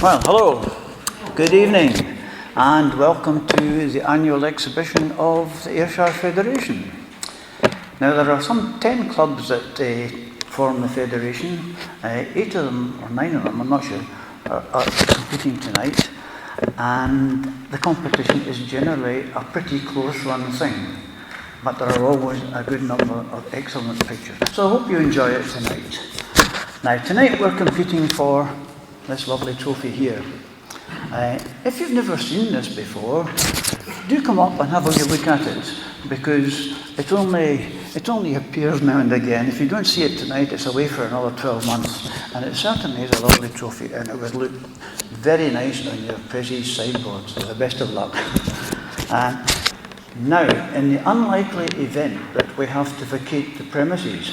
Well, hello, good evening, and welcome to the annual exhibition of the Ayrshire Federation. Now, there are some 10 clubs that form the Federation. 8 of them, or 9 of them, I'm not sure, are competing tonight, and the competition is generally a pretty close-run thing, but there are always a good number of excellent pictures. So I hope you enjoy it tonight. Now, tonight we're competing for this lovely trophy here. If you've never seen this before, do come up and have a good look at it, because it only appears now and again. If you don't see it tonight, it's away for another 12 months, and it certainly is a lovely trophy, and it would look very nice on your Prezzies sideboard, so the best of luck. Now, in the unlikely event that we have to vacate the premises,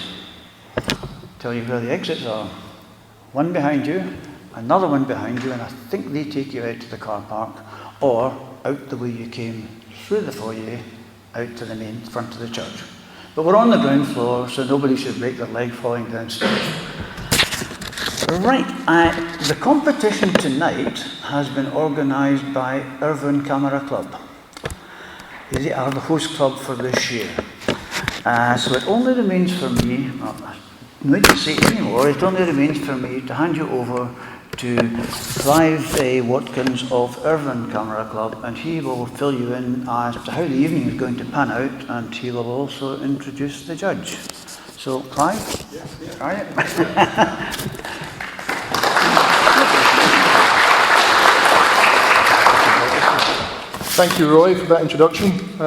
tell you where the exits are. One behind you, another one behind you, and I think they take you out to the car park, or out the way you came, through the foyer, out to the main front of the church. But we're on the ground floor, so nobody should break their leg falling downstairs. Right, the competition tonight has been organised by Irvine Camera Club. They are the host club for this year. So it only remains for me, no need to say it anymore, it only remains for me to hand you over to Clive Watkins of Irvine Camera Club, and he will fill you in as to how the evening is going to pan out, and he will also introduce the judge. So, Clive? Yes. All right. Thank you, Roy, for that introduction.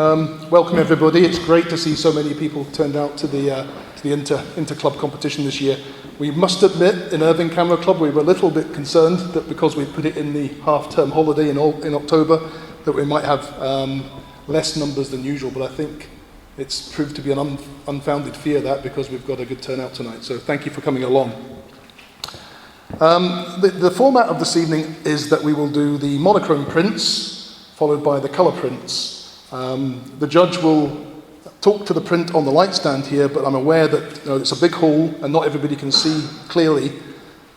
Welcome, everybody. It's great to see so many people turned out to the inter-club competition this year. We must admit, in Irvine Camera Club, we were a little bit concerned that because we put it in the half-term holiday in October, that we might have less numbers than usual, but I think it's proved to be an unfounded fear, that, because we've got a good turnout tonight. So thank you for coming along. The format of this evening is that we will do the monochrome prints, followed by the colour prints. The judge will talk to the print on the light stand here, but I'm aware that it's a big hall and not everybody can see clearly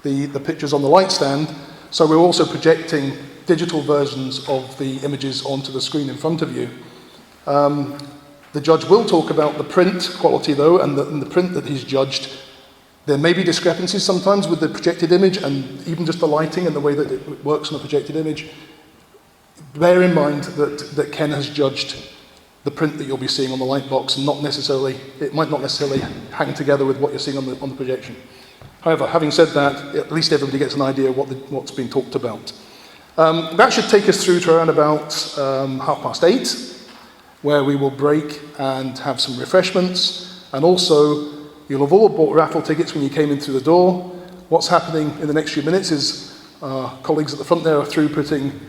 the pictures on the light stand, so we're also projecting digital versions of the images onto the screen in front of you. The judge will talk about the print quality though, and the print that he's judged. There may be discrepancies sometimes with the projected image and even just the lighting and the way that it works on a projected image. Bear in mind that Ken has judged the print that you'll be seeing on the light box, and it might not necessarily hang together with what you're seeing on the projection. However, having said that, at least everybody gets an idea of what's being talked about. That should take us through to around about 8:30, where we will break and have some refreshments, and also you'll have all bought raffle tickets when you came in through the door. What's happening in the next few minutes is our colleagues at the front there are through putting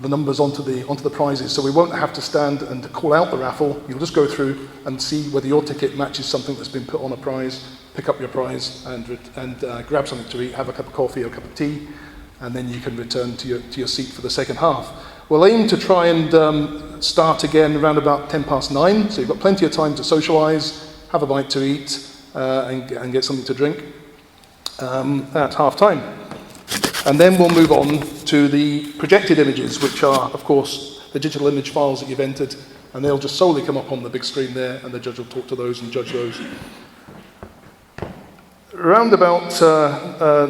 the numbers onto the prizes, so we won't have to stand and call out the raffle. You'll just go through and see whether your ticket matches something that's been put on a prize, pick up your prize and grab something to eat, have a cup of coffee or a cup of tea, and then you can return to your seat for the second half. We'll aim to try and start again around about 9:10, so you've got plenty of time to socialise, have a bite to eat, and get something to drink at half time. And then we'll move on to the projected images, which are, of course, the digital image files that you've entered, and they'll just solely come up on the big screen there, and the judge will talk to those and judge those. Around about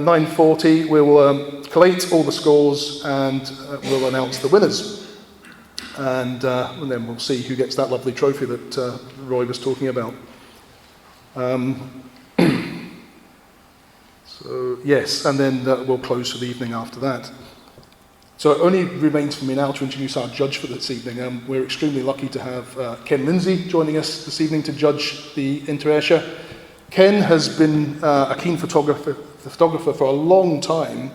9:40, we'll collate all the scores, and we'll announce the winners. And then we'll see who gets that lovely trophy that Roy was talking about. So, yes, and then we'll close for the evening after that. So it only remains for me now to introduce our judge for this evening. We're extremely lucky to have Ken Lindsay joining us this evening to judge the Inter-Ayrshire. Ken has been a keen photographer for a long time,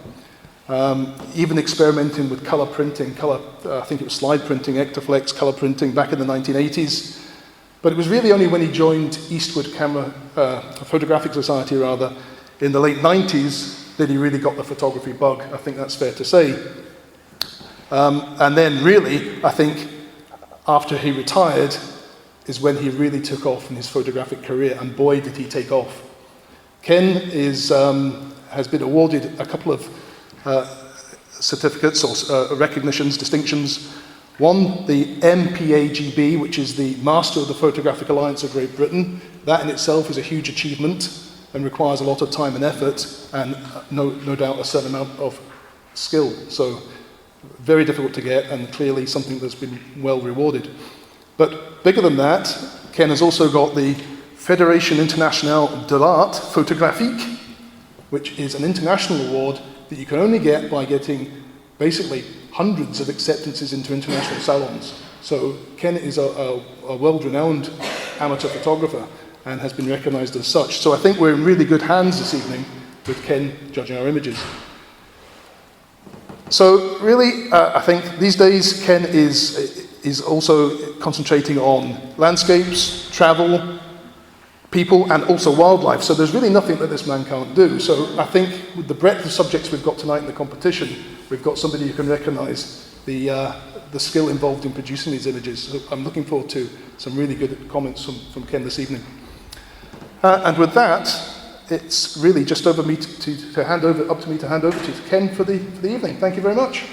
even experimenting with colour printing, I think it was slide printing, Ectaflex colour printing back in the 1980s. But it was really only when he joined Eastwood Photographic Society rather, in the late 90s, that he really got the photography bug. I think that's fair to say. And then really, I think, after he retired, is when he really took off in his photographic career, and boy, did he take off. Ken has been awarded a couple of certificates or recognitions, distinctions. One, the MPAGB, which is the Master of the Photographic Alliance of Great Britain. That in itself is a huge achievement and requires a lot of time and effort and no doubt a certain amount of skill. So very difficult to get and clearly something that's been well rewarded. But bigger than that, Ken has also got the Fédération Internationale de l'Art Photographique, which is an international award that you can only get by getting basically hundreds of acceptances into international salons. So Ken is a world-renowned amateur photographer and has been recognised as such. So I think we're in really good hands this evening with Ken judging our images. So really, I think these days Ken is also concentrating on landscapes, travel, people, and also wildlife. So there's really nothing that this man can't do. So I think with the breadth of subjects we've got tonight in the competition, we've got somebody who can recognise the skill involved in producing these images. So I'm looking forward to some really good comments from Ken this evening. And with that, it's really just over me to hand over to Ken for the evening. Thank you very much.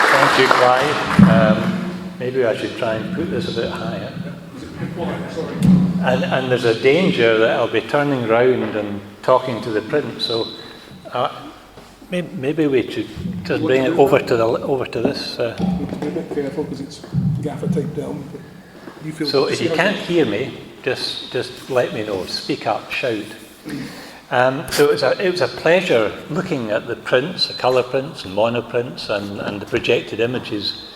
Thank you, Clive. Maybe I should try and put this a bit higher. And there's a danger that I'll be turning round and talking to the print, so maybe we should just bring it over to this. Be a bit careful because it's gaffer taped down. So if you can't hear me, just let me know. Speak up, shout. So it was a pleasure looking at the prints, the colour prints and monoprints and the projected images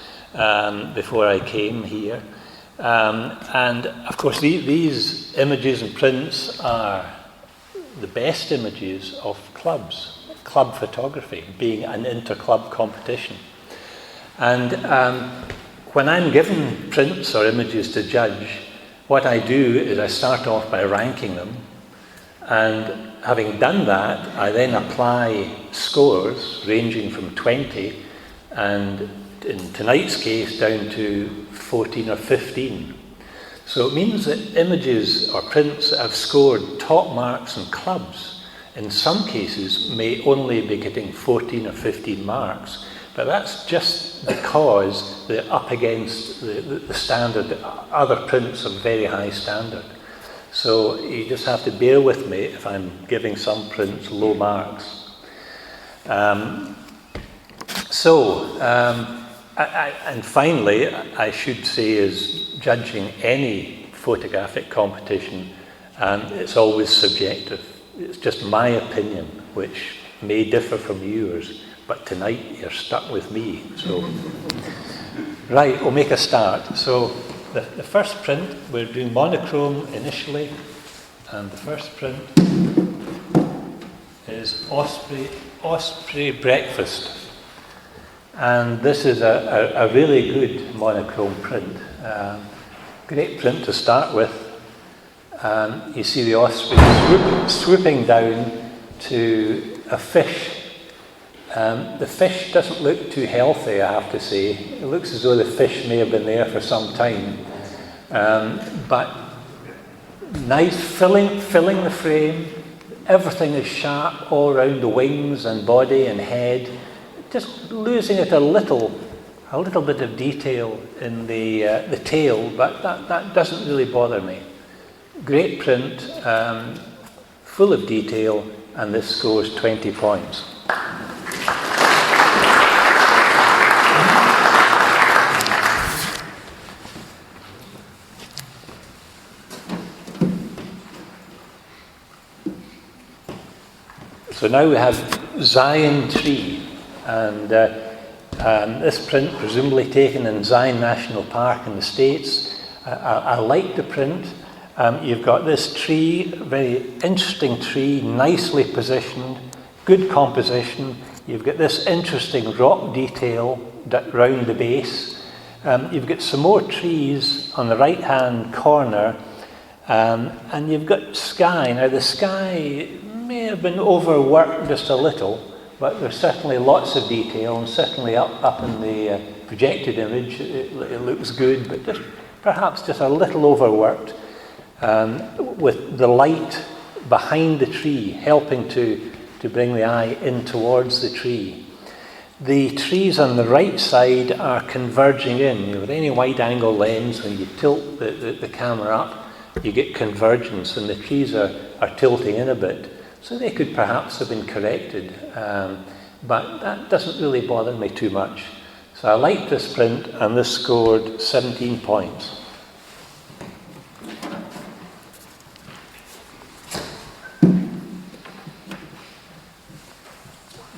before I came here. And of course these images and prints are the best images of club photography, being an inter-club competition. And when I'm given prints or images to judge, what I do is I start off by ranking them, and having done that, I then apply scores ranging from 20 and in tonight's case down to 14 or 15. So it means that images or prints that have scored top marks in clubs in some cases may only be getting 14 or 15 marks, but that's just because they're up against the standard. Other prints are very high standard. So you just have to bear with me if I'm giving some prints low marks. And finally, I should say, is judging any photographic competition, it's always subjective. It's just my opinion, which may differ from yours, but tonight you're stuck with me. So, right, we'll make a start. So the first print, we're doing monochrome initially, and the first print is Osprey Breakfast. And this is a really good monochrome print. Great print to start with. You see the osprey swooping down to a fish. The fish doesn't look too healthy, I have to say. It looks as though the fish may have been there for some time. But nice, filling the frame. Everything is sharp all around the wings and body and head. Just losing it a little bit of detail in the tail, but that doesn't really bother me. Great print, full of detail, and this scores 20 points. So now we have Zion Tree, and this print presumably taken in Zion National Park in the States. I like the print. You've got this tree, very interesting tree, nicely positioned, good composition. You've got this interesting rock detail round the base. You've got some more trees on the right-hand corner, and you've got sky. Now the sky may have been overworked just a little, but there's certainly lots of detail, and certainly up in the projected image it looks good, but perhaps just a little overworked. With the light behind the tree, helping to bring the eye in towards the tree. The trees on the right side are converging in. With any wide-angle lens, when you tilt the camera up, you get convergence, and the trees are tilting in a bit. So they could perhaps have been corrected, but that doesn't really bother me too much. So I liked this print, and this scored 17 points.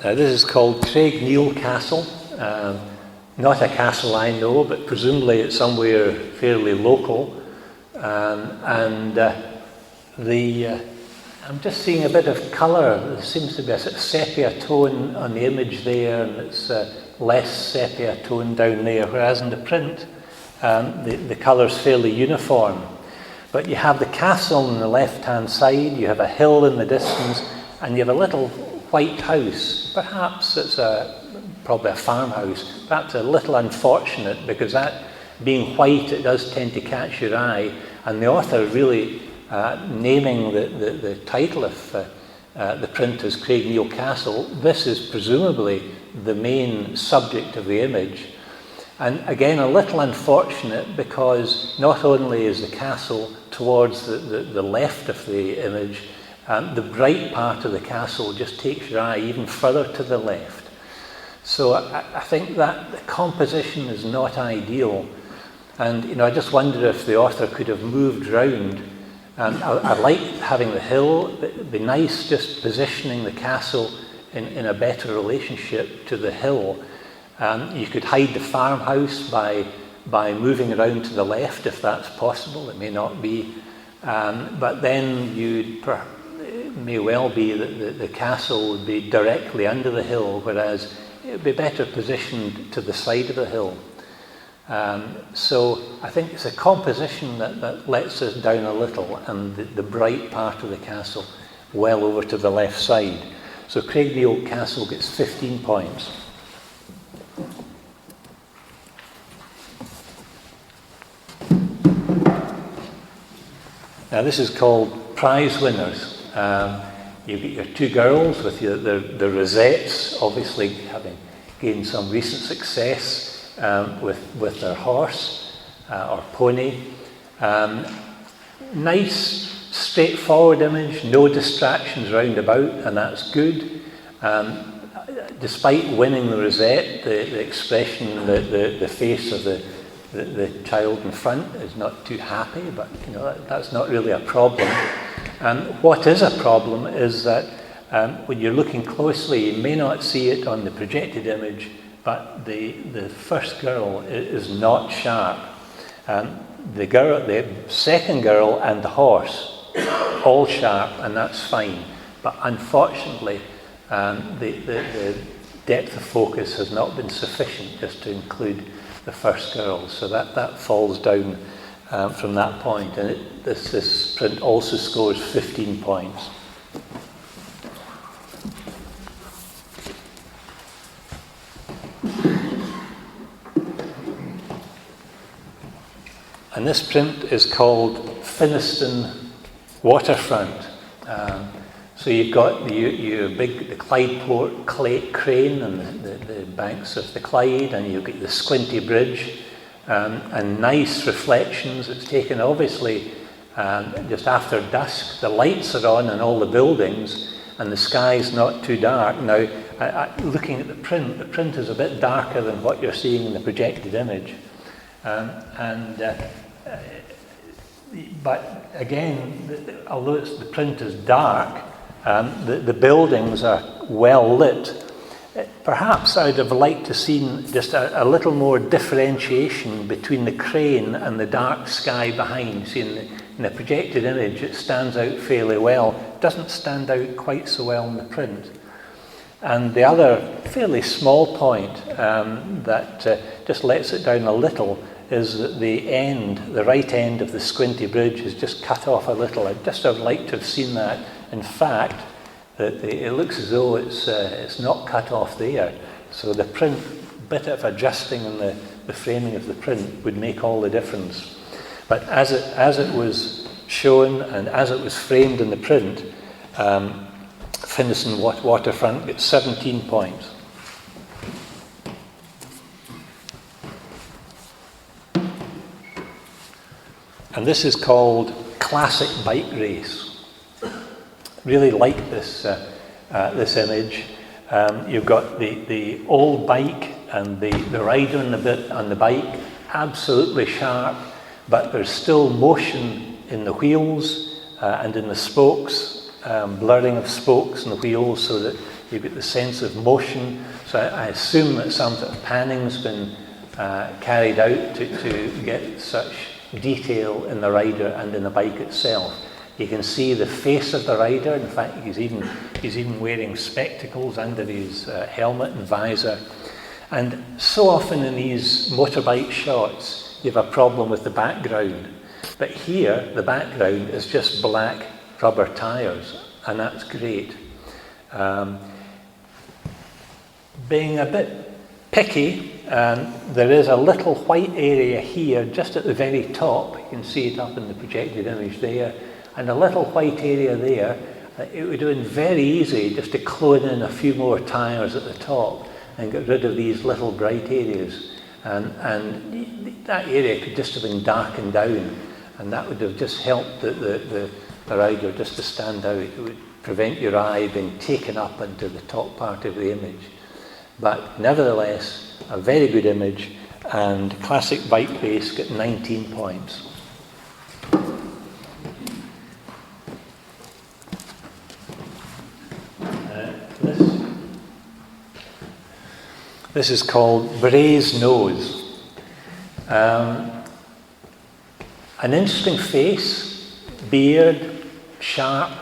Now this is called Craig Neil Castle. Not a castle I know, but presumably it's somewhere fairly local. I'm just seeing a bit of colour. There seems to be a sort of sepia tone on the image there, and it's less sepia tone down there, whereas in the print the colour's fairly uniform. But you have the castle on the left-hand side, you have a hill in the distance, and you have a little white house. Perhaps it's probably a farmhouse. Perhaps a little unfortunate, because that being white, it does tend to catch your eye, and the author really naming the title of the print as Craig Neil Castle. This is presumably the main subject of the image. And again, a little unfortunate, because not only is the castle towards the left of the image, the bright part of the castle just takes your eye even further to the left. So I think that the composition is not ideal. And I just wonder if the author could have moved round. I like having the hill. It'd be nice just positioning the castle in a better relationship to the hill. You could hide the farmhouse by moving around to the left, if that's possible. It may not be. But then it may well be that the castle would be directly under the hill, whereas it would be better positioned to the side of the hill. So I think it's a composition that lets us down a little, and the bright part of the castle well over to the left side. So Craig Neil Castle gets 15 points. Now this is called Prize Winners. You've got your two girls with the rosettes, obviously having gained some recent success with their horse or pony. Nice, straightforward image, no distractions round about, and that's good. Despite winning the rosette, the expression, the face of the child in front is not too happy, but that's not really a problem. What is a problem is that when you're looking closely, you may not see it on the projected image, but the first girl is not sharp. The second girl and the horse, all sharp, and that's fine. But unfortunately, the depth of focus has not been sufficient just to include the first girl. So that falls down from that point. And this print also scores 15 points. And this print is called Finniston Waterfront. So you've got the Clydeport crane and the banks of the Clyde, and you've got the Squinty Bridge, and nice reflections. It's taken obviously just after dusk. The lights are on in all the buildings, and the sky's not too dark. Now, looking at the print is a bit darker than what you're seeing in the projected image. But again, although the print is dark, the buildings are well lit. Perhaps I'd have liked to see just a little more differentiation between the crane and the dark sky behind. See, in the projected image, it stands out fairly well. It doesn't stand out quite so well in the print. And the other fairly small point that just lets it down a little is that the right end of the Squinty Bridge is just cut off a little. I'd just have liked to have seen that. In fact, it looks as though it's not cut off there. So the print, bit of adjusting in the framing of the print would make all the difference. But as it was shown, and as it was framed in the print, Finnieston Waterfront gets 17 points. And this is called Classic Bike Race. Really like this image. You've got the old bike and the rider on the bike, absolutely sharp, but there's still motion in the wheels and in the spokes, blurring of spokes and the wheels, so that you get the sense of motion. So I assume that some sort of panning's been carried out to get such detail in the rider and in the bike itself. You can see the face of the rider. In fact, he's even wearing spectacles under his helmet and visor. And so often in these motorbike shots, you have a problem with the background. But here, the background is just black rubber tyres, and that's great. Being a bit picky, there is a little white area here just at the very top. You can see it up in the projected image there, and a little white area there. It would have been very easy just to clone in a few more tyres at the top and get rid of these little bright areas, and that area could just have been darkened down, and that would have just helped the rider just to stand out. It would prevent your eye being taken up into the top part of the image. But nevertheless, a very good image, and Classic Bike Race got 19 points. This is called Bray's Nose. An interesting face, beard, sharp,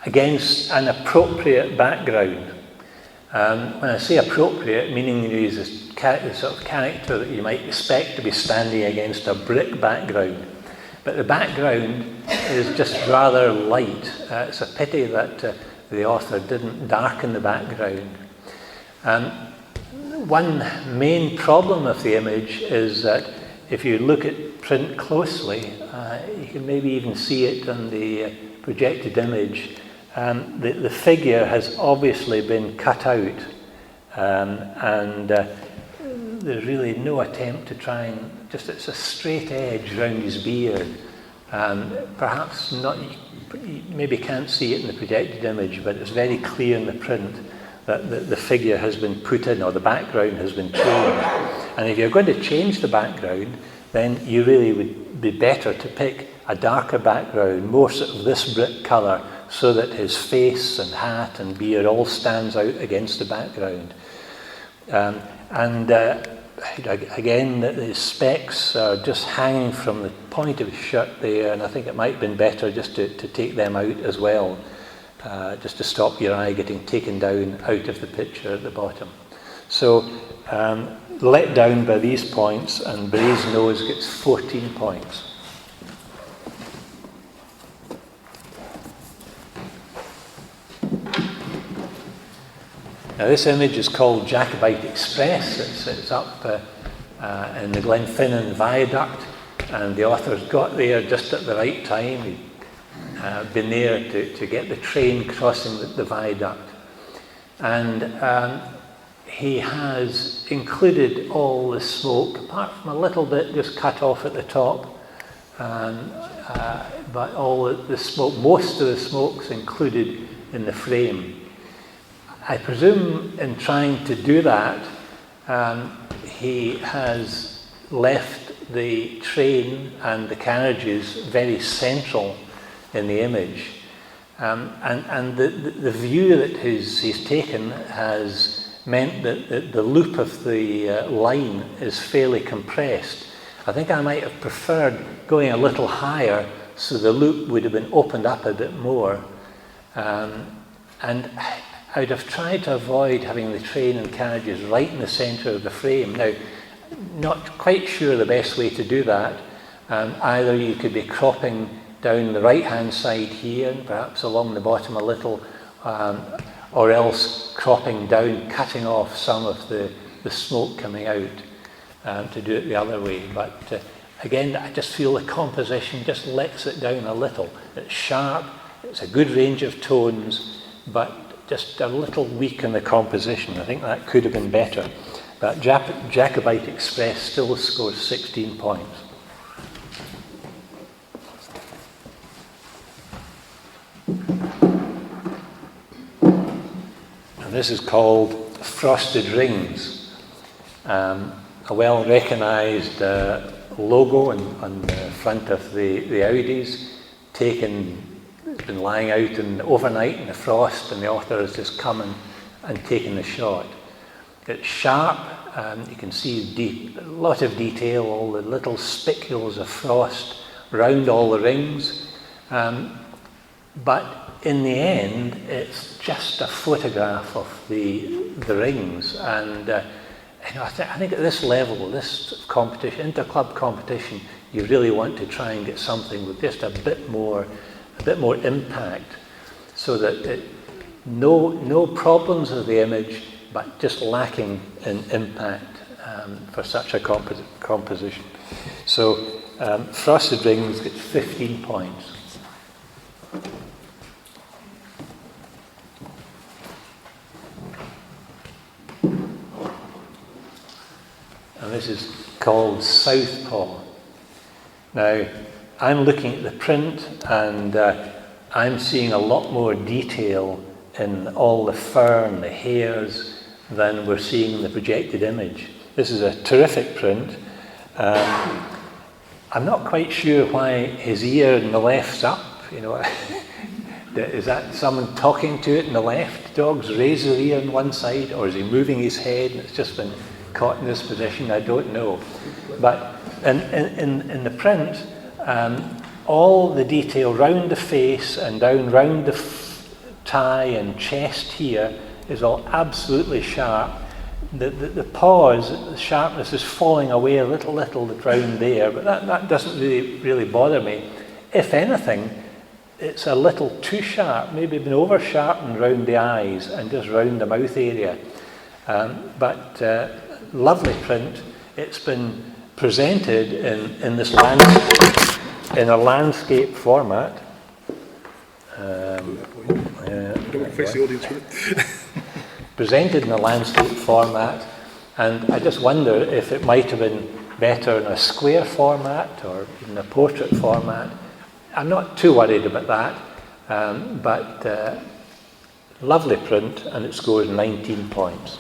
against an appropriate background. When I say appropriate, meaning he's the sort of character that you might expect to be standing against a brick background. But the background is just rather light. It's a pity that the author didn't darken the background. One main problem of the image is that if you look at print closely, you can maybe even see it on the projected image. The figure has obviously been cut out, and there's really no attempt to try and it's a straight edge round his beard. Perhaps not, you maybe can't see it in the projected image, but it's very clear in the print that the figure has been put in, or the background has been changed. And if you're going to change the background, then you really would be better to pick a darker background, more sort of this brick colour, so that his face and hat and beard all stands out against the background. Again, the specs are just hanging from the point of his shirt there, and I think it might have been better just to take them out as well, just to stop your eye getting taken down out of the picture at the bottom. So, let down by these points, and Bray's Nose gets 14 points. Now this image is called Jacobite Express. It's up in the Glenfinnan Viaduct, and the author's got there just at the right time. He'd been there to get the train crossing the viaduct. And he has included all the smoke, apart from a little bit just cut off at the top. But all the smoke, most of the smoke's included in the frame. I presume in trying to do that, he has left the train and the carriages very central in the image. And the view that he's taken has meant that the loop of the line is fairly compressed. I think I might have preferred going a little higher so the loop would have been opened up a bit more. And I would have tried to avoid having the train and carriages right in the centre of the frame. Now, not quite sure the best way to do that. Either you could be cropping down the right-hand side here, and perhaps along the bottom a little, or else cropping down, cutting off some of the smoke coming out, to do it the other way. But again, I just feel the composition just lets it down a little. It's sharp, it's a good range of tones, but just a little weak in the composition. I think that could have been better. But Jacobite Express still scores 16 points. And this is called Frosted Rings. A well recognised logo on the front of the Audis, it's been lying out overnight in the frost, and the author has just come and taken the shot. It's sharp, you can see a lot of detail, all the little spicules of frost around all the rings. But in the end, it's just a photograph of the rings. And I think at this level, this competition, inter-club competition, you really want to try and get something with just a bit more impact, so that no problems with the image, but just lacking in impact for such a composition. So Frosted Rings gets 15 points. And this is called Southpaw. Now, I'm looking at the print, and I'm seeing a lot more detail in all the fur and the hairs than we're seeing in the projected image. This is a terrific print. I'm not quite sure why his ear in the left's up. Is that someone talking to it in the left? Dogs raise their ear on one side, or is he moving his head and it's just been caught in this position? I don't know. But in the print, all the detail round the face and down round the tie and chest here is all absolutely sharp. The paws, the sharpness is falling away a little round there, but that doesn't really bother me. If anything, it's a little too sharp, maybe been over sharpened round the eyes and just round the mouth area. But lovely print. It's been presented in this in a landscape format. Don't want to face the audience with it. Presented in a landscape format, and I just wonder if it might have been better in a square format or in a portrait format. I'm not too worried about that, but lovely print, and it scores 19 points.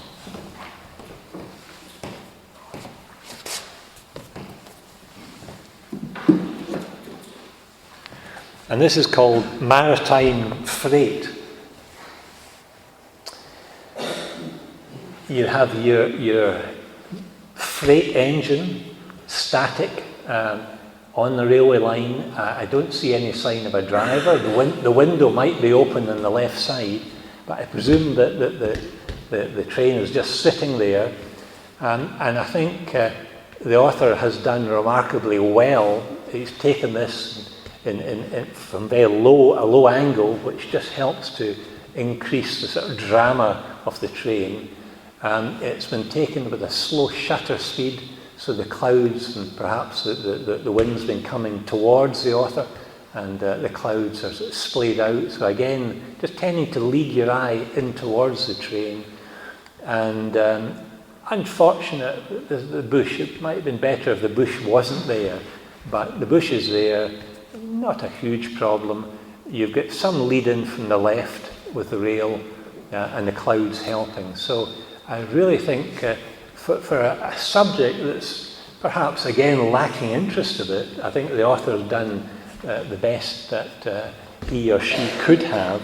And this is called Maritime Freight. You have your freight engine static on the railway line. I don't see any sign of a driver. The window might be open on the left side, but I presume that the train is just sitting there. And I think the author has done remarkably well. He's taken this from a low angle, which just helps to increase the sort of drama of the train. It's been taken with a slow shutter speed, so the clouds and perhaps the wind's been coming towards the author, and the clouds are sort of splayed out. So again, just tending to lead your eye in towards the train. And unfortunate, the bush, it might have been better if the bush wasn't there, but the bush is there, not a huge problem. You've got some lead in from the left with the rail and the clouds helping. So I really think for a subject that's perhaps again lacking interest of it, I think the author has done the best that he or she could have,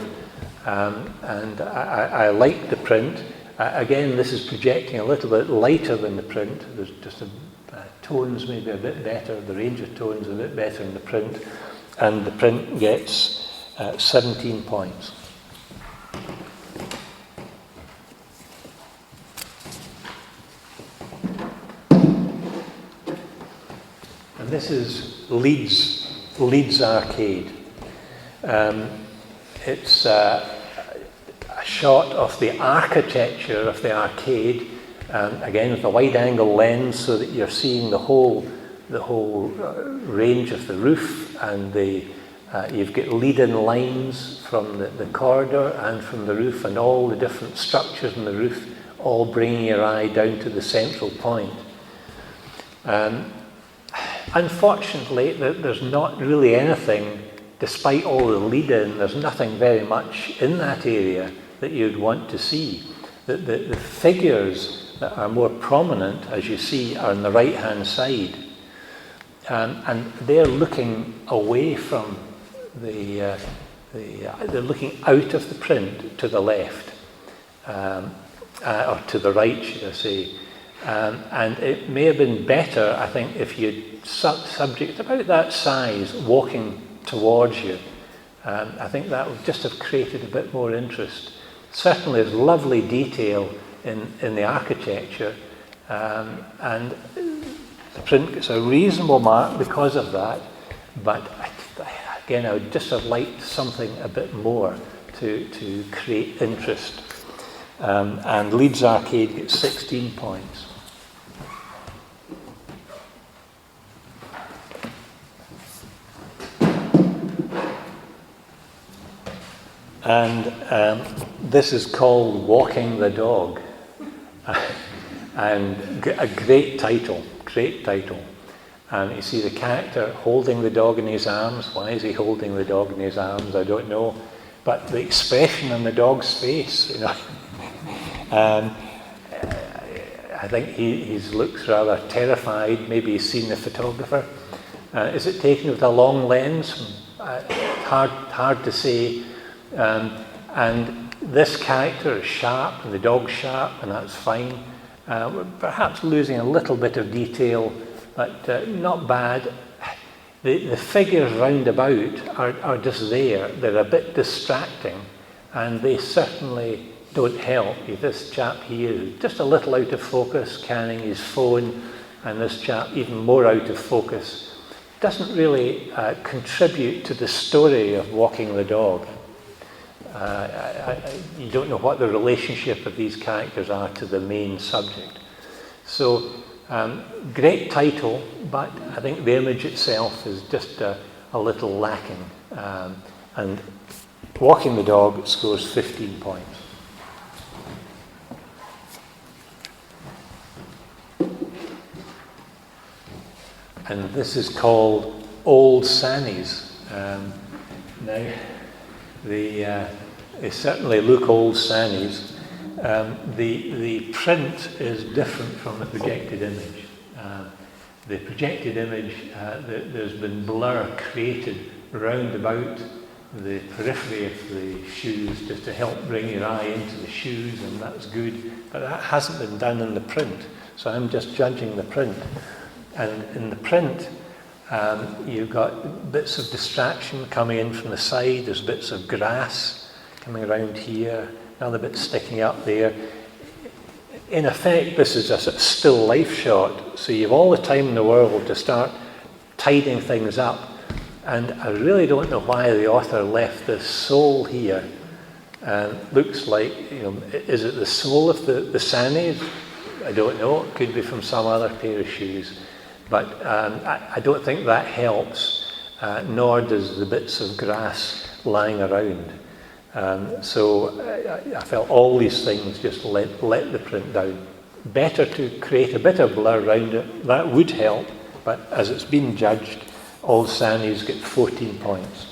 and I like the print. Again, this is projecting a little bit lighter than the print. There's just tones maybe a bit better, the range of tones a bit better in the print, and the print gets 17 points. And this is Leeds Arcade. It's a shot of the architecture of the arcade, again with a wide angle lens, so that you're seeing the whole whole range of the roof, and you've got lead-in lines from the corridor and from the roof, and all the different structures in the roof, all bringing your eye down to the central point. Unfortunately, there's not really anything, despite all the lead-in, there's nothing very much in that area that you'd want to see. The figures that are more prominent, as you see, are on the right-hand side. And they're looking away from they're looking out of the print to the left, or to the right, should I say. And it may have been better, I think, if you'd subject about that size walking towards you. I think that would just have created a bit more interest. Certainly there's lovely detail in the architecture, and the print gets a reasonable mark because of that, but again, I would just have liked something a bit more to create interest. And Leeds Arcade gets 16 points. And this is called Walking the Dog. And a great title. And you see the character holding the dog in his arms. Why is he holding the dog in his arms? I don't know. But the expression on the dog's face, you know. I think he looks rather terrified. Maybe he's seen the photographer. Is it taken with a long lens? Hard to say. And this character is sharp, and the dog's sharp, and that's fine. We're perhaps losing a little bit of detail, but not bad. The figures round about are just there. They're a bit distracting, and they certainly don't help. This chap here is just a little out of focus, carrying his phone, and this chap even more out of focus. Doesn't really contribute to the story of Walking the Dog. You don't know what the relationship of these characters are to the main subject. So, great title, but I think the image itself is just a little lacking. And Walking the Dog scores 15 points. And this is called Old Sannies. Now, they certainly look old Sannies. The print is different from the projected image. The projected image, there's been blur created round about the periphery of the shoes just to help bring your eye into the shoes, and that's good. But that hasn't been done in the print, so I'm just judging the print. And in the print, you've got bits of distraction coming in from the side. There's bits of grass coming around here, another bit sticking up there. In effect, this is a sort of still life shot, so you've all the time in the world to start tidying things up. And I really don't know why the author left the sole here. Looks like, is it the sole of the Sannies? I don't know. It could be from some other pair of shoes. But I don't think that helps, nor does the bits of grass lying around. So I felt all these things just let the print down. Better to create a bit of blur around it. That would help, but as it's been judged, Old Sannies get 14 points.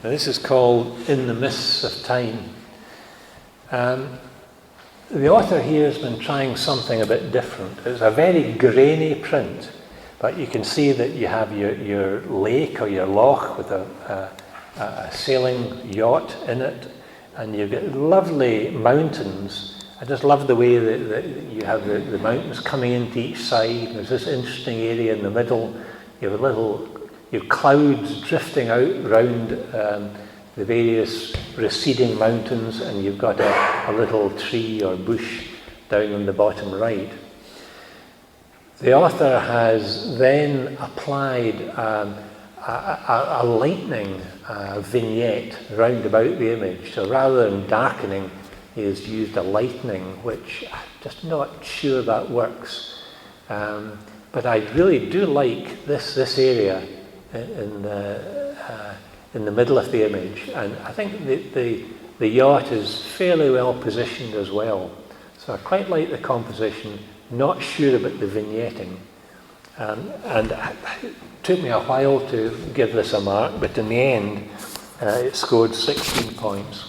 Now this is called In the Mists of Time. The author here has been trying something a bit different. It's a very grainy print, but you can see that you have your lake or your loch with a sailing yacht in it, and you've got lovely mountains. I just love the way that you have the mountains coming into each side. There's this interesting area in the middle. You have your clouds drifting out round the various receding mountains, and you've got a little tree or bush down on the bottom right. The author has then applied a lightning vignette round about the image. So rather than darkening, he has used a lightening, which I'm just not sure that works. But I really do like this area in the middle of the image, and I think the yacht is fairly well positioned as well. So I quite like the composition, not sure about the vignetting. And it took me a while to give this a mark, but in the end, it scored 16 points.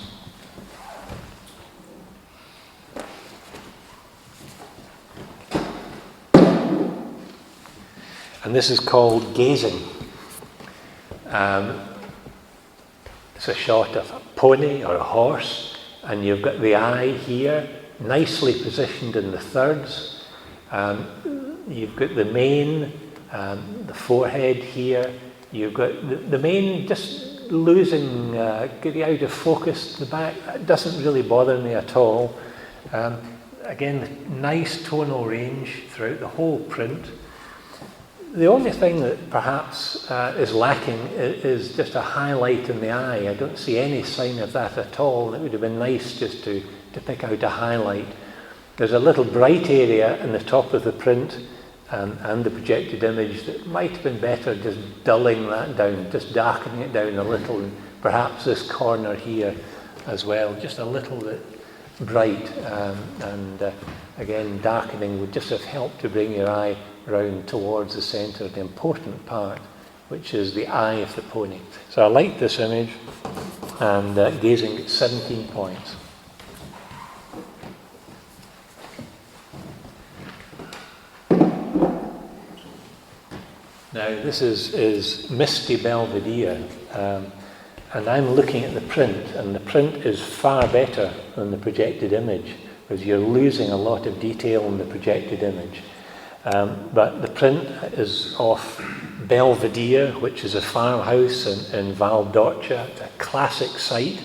And this is called gazing. It's a shot of a pony or a horse, and you've got the eye here, nicely positioned in the thirds. You've got the mane, the forehead here. You've got the mane just losing, getting out of focus. The back, that doesn't really bother me at all. Again, nice tonal range throughout the whole print. The only thing that perhaps is lacking is just a highlight in the eye. I don't see any sign of that at all. It would have been nice just to pick out a highlight. There's a little bright area in the top of the print and the projected image that might have been better just dulling that down, just darkening it down a little, and perhaps this corner here as well, just a little bit bright. Again, darkening would just have helped to bring your eye round towards the centre, the important part, which is the eye of the pony. So I like this image, and gazing at 17 points. Now this is Misty Belvedere, and I'm looking at the print, and the print is far better than the projected image, because you're losing a lot of detail in the projected image. But the print is off Belvedere, which is a farmhouse in Valdorcia, a classic site.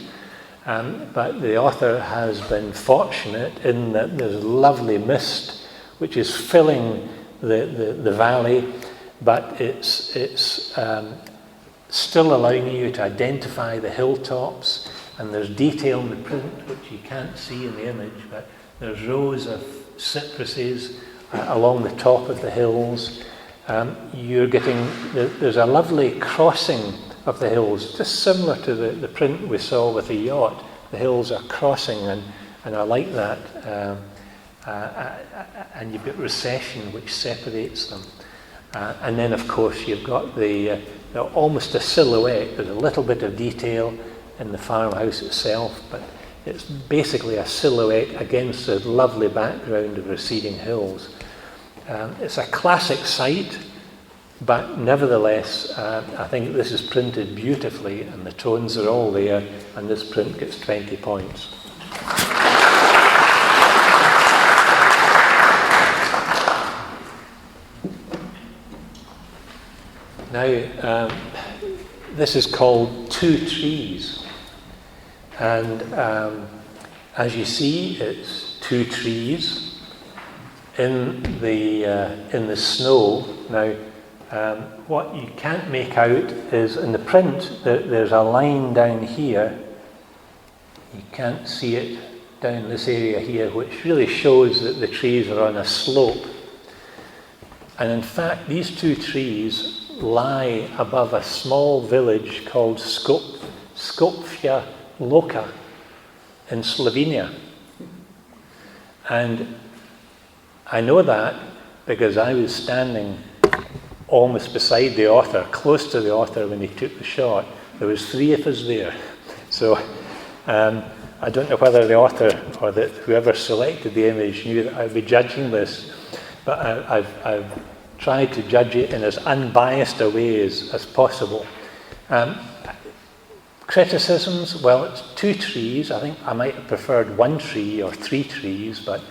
But the author has been fortunate in that there's lovely mist, which is filling the valley, but it's still allowing you to identify the hilltops, and there's detail in the print which you can't see in the image, but there's rows of cypresses along the top of the hills. There's a lovely crossing of the hills, just similar to the print we saw with the yacht. The hills are crossing, and I like that. And you've got recession which separates them. And then, of course, you've got almost a silhouette. There's a little bit of detail in the farmhouse itself, but it's basically a silhouette against the lovely background of receding hills. It's a classic site, but nevertheless, I think this is printed beautifully, and the tones are all there, and this print gets 20 points. Now, this is called Two Trees, and as you see, it's two trees in the snow. Now, what you can't make out is in the print there's a line down here. You can't see it down this area here, which really shows that the trees are on a slope. And in fact, these two trees lie above a small village called Skopje Loka in Slovenia. And I know that because I was standing almost beside the author, close to the author when he took the shot. There was 3 of us there. So I don't know whether the author or whoever selected the image knew that I'd be judging this, but I've tried to judge it in as unbiased a way as possible. Criticisms, well, it's 2 trees. I think I might have preferred 1 tree or 3 trees, but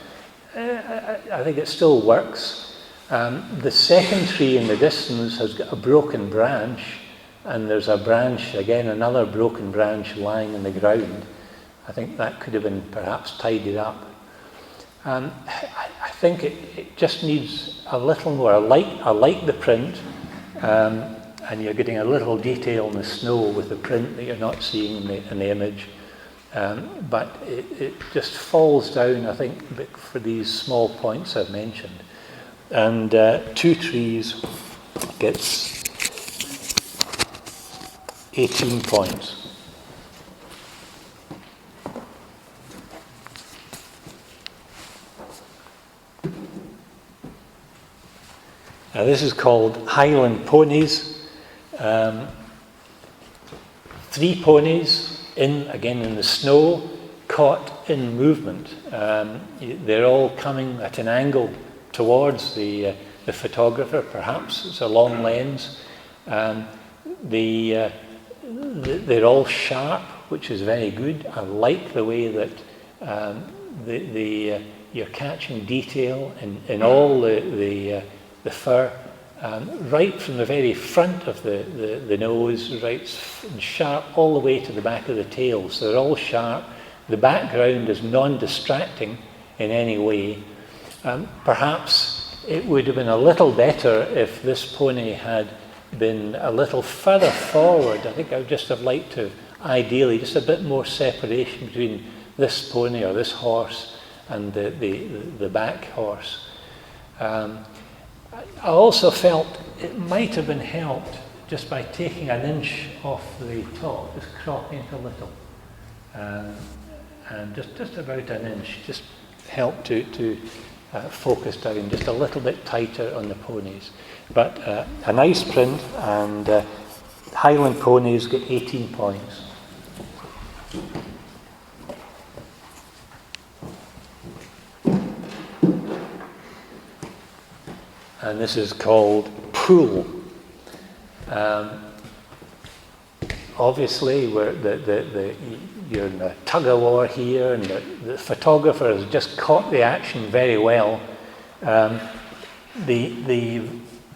I think it still works. The second tree in the distance has got a broken branch, and there's a branch, again, another broken branch lying in the ground. I think that could have been perhaps tidied up. I think it just needs a little more. I like the print, and you're getting a little detail in the snow with the print that you're not seeing in the image. But it just falls down, I think, for these small points I've mentioned. And 2 trees gets 18 points. Now this is called Highland Ponies. 3 ponies, again in the snow, caught in movement. They're all coming at an angle towards the photographer, perhaps. It's a long lens. They're all sharp, which is very good. I like the way that you're catching detail in all the fur, right from the very front of the nose, right sharp all the way to the back of the tail. So they're all sharp. The background is non-distracting in any way. Perhaps it would have been a little better if this pony had been a little further forward. I think I would just have liked to, ideally, just a bit more separation between this pony or this horse and the back horse. I also felt it might have been helped just by taking an inch off the top, just cropping it a little, and just about an inch, just helped to focus down just a little bit tighter on the ponies. But a nice print, and Highland Ponies get 18 points. And this is called Pool. Obviously, you're in a tug of war here, and the photographer has just caught the action very well. The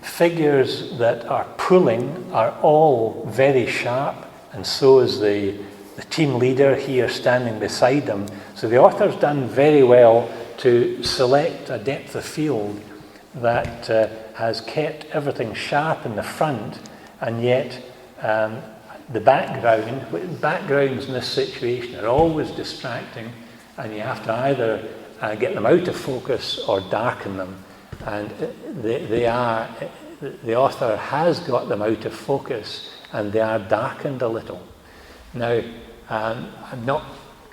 figures that are pulling are all very sharp, and so is the team leader here standing beside them. So the author's done very well to select a depth of field that has kept everything sharp in the front, and yet the backgrounds in this situation are always distracting, and you have to either get them out of focus or darken them. And the author has got them out of focus, and they are darkened a little. Now,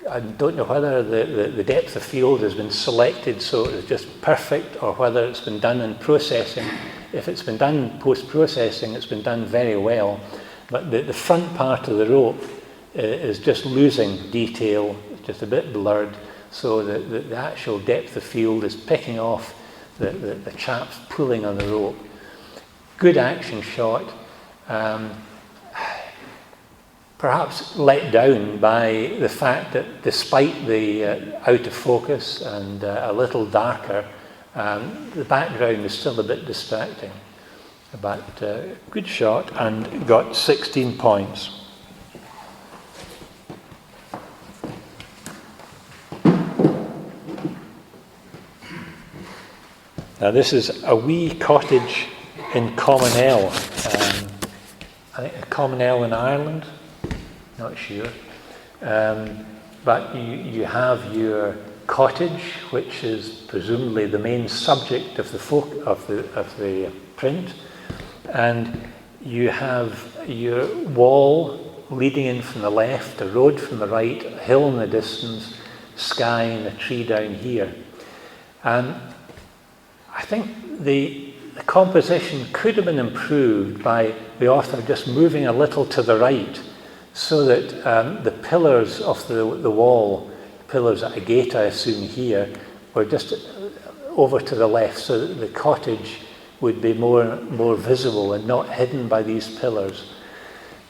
I don't know whether the depth of field has been selected so it's just perfect, or whether it's been done in processing. If it's been done post-processing, it's been done very well. But the front part of the rope is just losing detail, it's just a bit blurred, so the actual depth of field is picking off the chaps pulling on the rope. Good action shot. Perhaps let down by the fact that despite the out of focus and a little darker, the background is still a bit distracting. But good shot, and got 16 points. Now this is a wee cottage in Commonell. I think Commonell in Ireland. Not sure, but you have your cottage, which is presumably the main subject of the print, and you have your wall leading in from the left, a road from the right, a hill in the distance, sky and a tree down here. And I think the composition could have been improved by the author just moving a little to the right, so that the pillars of the wall, pillars at a gate I assume here, were just over to the left, so that the cottage would be more visible and not hidden by these pillars.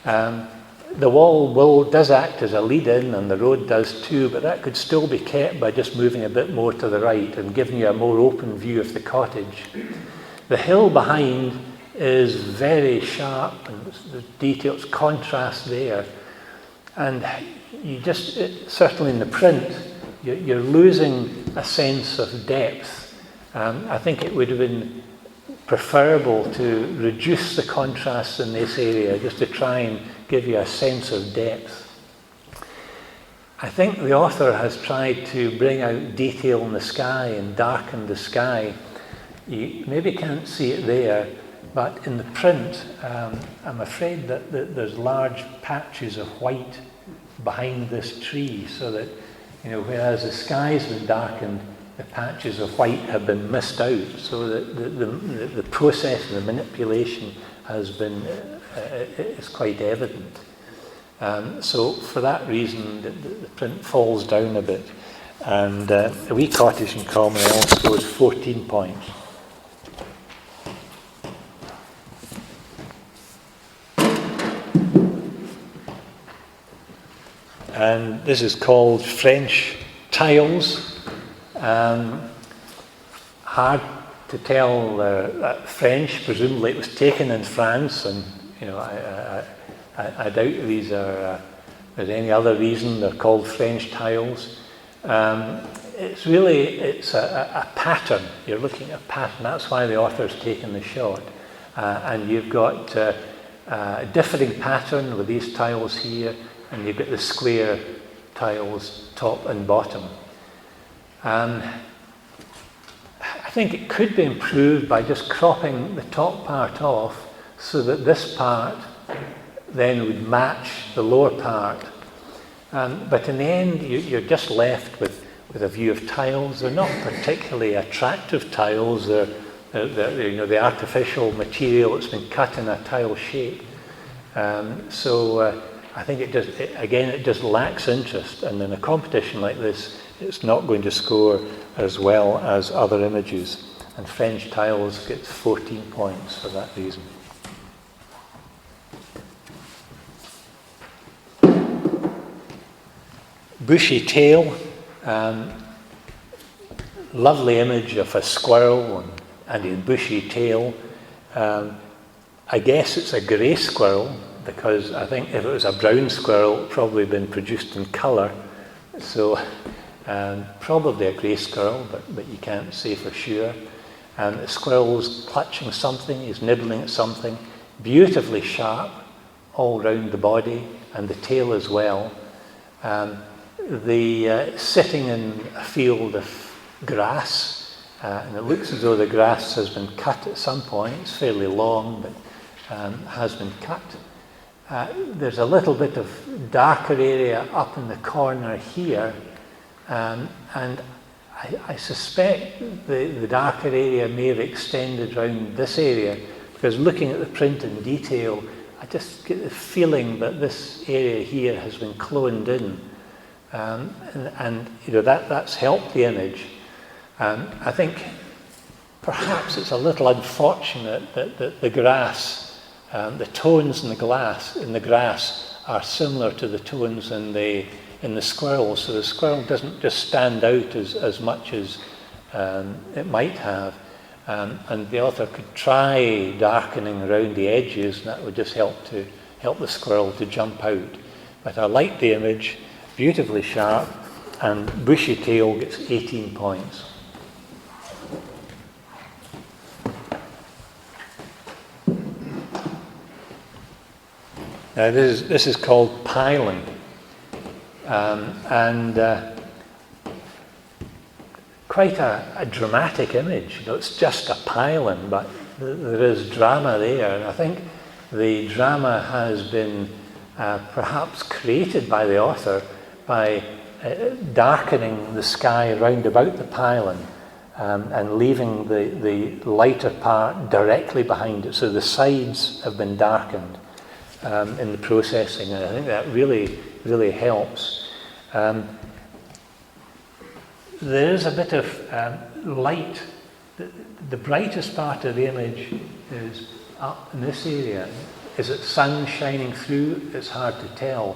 The wall does act as a lead-in, and the road does too, but that could still be kept by just moving a bit more to the right and giving you a more open view of the cottage. The hill behind is very sharp, and the details, contrast there. And you just, certainly in the print, you're losing a sense of depth. I think it would have been preferable to reduce the contrast in this area, just to try and give you a sense of depth. I think the author has tried to bring out detail in the sky and darken the sky. You maybe can't see it there, but in the print, I'm afraid that there's large patches of white behind this tree, so that, whereas the sky's been darkened, the patches of white have been missed out, so that the process and the manipulation has been is quite evident. So for that reason, the print falls down a bit, and a wee cottage in Commonweal scores 14 points. And this is called French tiles. Hard to tell French. Presumably it was taken in France, and I doubt these are. There's any other reason they're called French tiles. It's a pattern. You're looking at a pattern. That's why the author's taken the shot. And you've got a differing pattern with these tiles here, and you've got the square tiles top and bottom. I think it could be improved by just cropping the top part off, so that this part then would match the lower part. But in the end, you're just left with a view of tiles. They're not particularly attractive tiles. They're the artificial material that's been cut in a tile shape. So I think it just lacks interest. And in a competition like this, it's not going to score as well as other images. And French tiles gets 14 points for that reason. Bushy tail, lovely image of a squirrel and his bushy tail. I guess it's a grey squirrel, because I think if it was a brown squirrel, it would probably been produced in colour. So probably a grey squirrel, but you can't say for sure. And the squirrel's clutching something, he's nibbling at something, beautifully sharp all round the body, and the tail as well. Sitting in a field of grass, and it looks as though the grass has been cut at some point. It's fairly long, but has been cut. There's a little bit of darker area up in the corner here, and I suspect the darker area may have extended around this area, because looking at the print in detail, I just get the feeling that this area here has been cloned in. That's helped the image. I think perhaps it's a little unfortunate that the grass, the tones in the grass are similar to the tones in the squirrel, so the squirrel doesn't just stand out as much as it might have. And the author could try darkening around the edges, and that would just help the squirrel to jump out. But I like the image. Beautifully sharp, and bushy tail gets 18 points. Now this is called piling, and quite a dramatic image. It's just a piling, but there is drama there, and I think the drama has been perhaps created by the author by darkening the sky round about the pylon, and leaving the lighter part directly behind it. So the sides have been darkened in the processing, and I think that really, really helps. There is a bit of light. The brightest part of the image is up in this area. Is it sun shining through? It's hard to tell.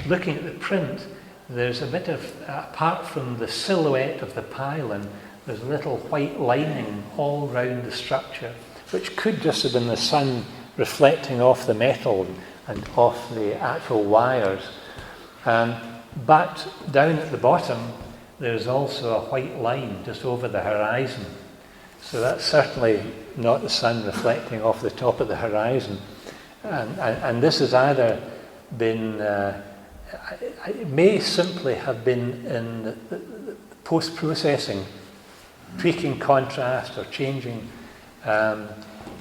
Looking at the print, there's a bit of, apart from the silhouette of the pylon, there's a little white lining all round the structure, which could just have been the sun reflecting off the metal and off the actual wires. But down at the bottom, there's also a white line just over the horizon. So that's certainly not the sun reflecting off the top of the horizon. And this has either been, it may simply have been in the post-processing, tweaking contrast or changing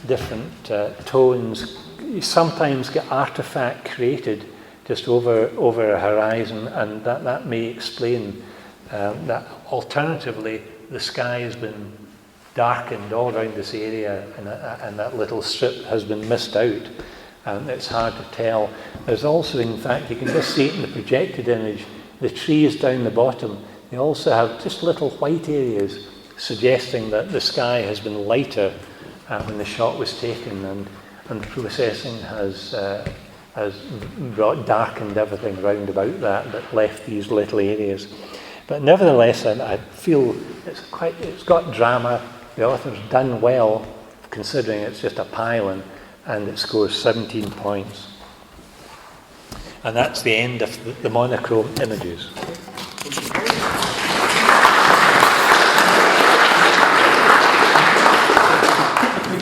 different tones. You sometimes get artifact created just over a horizon, and that may explain that. Alternatively, the sky has been darkened all around this area, and that little strip has been missed out, and it's hard to tell. There's also, in fact, you can just see it in the projected image, the trees down the bottom, they also have just little white areas suggesting that the sky has been lighter when the shot was taken, and the processing has darkened everything round about that left these little areas. But nevertheless, I feel it's got drama. The author's done well, considering it's just a pylon, and it scores 17 points. And that's the end of the monochrome images.